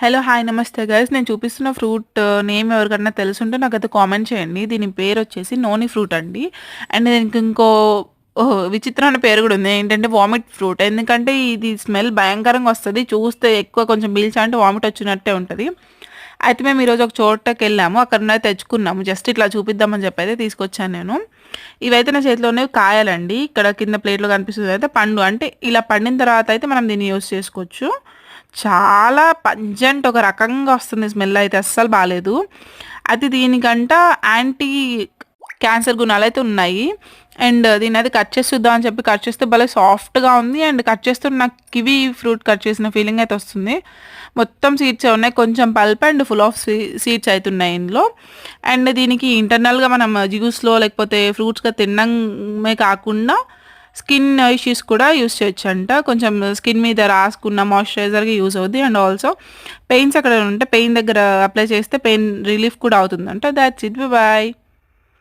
Hello! Hi! నమస్తే guys. నేను చూపిస్తున్న ఫ్రూట్ నేమ్ ఎవరికన్నా తెలిసుంటే నాకైతే కామెంట్ చేయండి. దీని పేరొచ్చేసి నోని ఫ్రూట్ అండి. అండ్ దీనికి ఇంకో విచిత్రమైన పేరు గూడా ఉంది. ఏంటంటే వామిట్ ఫ్రూట్. ఎందుకంటే ఇది స్మెల్ భయంకరంగా వస్తది. చూస్తే ఎక్కువ కొంచెం పీల్చా అంటే వామిట్ వచ్చినట్టే ఉంటది. అయితే మేము ఈరోజు ఒక చోటకెళ్ళాము. అక్కడ నుండి తెచ్చుకున్నాము. జస్ట్ ఇట్లా చూపిద్దామని చెప్పి అయితే తీసుకొచ్చాను నేను. ఇవైతే నా చేతిలో ఉన్నవి కాయలండి. ఇక్కడ కింద ప్లేట్‌లో కనిపిస్తుంది అయితే పండు. అంటే ఇలా పండిన తర్వాత అయితే మనం దీన్ని యూజ్ చేసుకోవచ్చు. చాలా పంజెంట్ ఒక రకంగా వస్తుంది స్మెల్ అయితే అస్సలు బాలేదు. అయితే దీనికంట యాంటీ క్యాన్సర్ గుణాలైతే ఉన్నాయి. అండ్ దీన్నయితే కట్ చేసి చూద్దాం అని చెప్పి కట్ చేస్తే భలే సాఫ్ట్‌గా ఉంది. అండ్ కట్ చేస్తుంటే నాకు కివి ఫ్రూట్ కట్ చేసిన ఫీలింగ్ అయితే వస్తుంది. మొత్తం సీడ్సే ఉన్నాయి. కొంచెం pulp and full of seeds అయితున్నాయి ఇందులో. అండ్ దీనికి ఇంటర్నల్‌గా మనం జ్యూస్‌లో లేకపోతే ఫ్రూట్స్‌గా తినడమే కాకుండా స్కిన్ ఇష్యూస్ కూడా యూజ్ చేయొచ్చంట. కొంచెం స్కిన్ మీద రాసుకున్న మాయిశ్చరైజర్‌గా యూజ్ అవుద్ది. అండ్ ఆల్సో పెయిన్స్ ఎక్కడైనా ఉంటే పెయిన్ దగ్గర అప్లై చేస్తే పెయిన్ రిలీఫ్ కూడా అవుతుందంట. Thoughts it. బాయ్.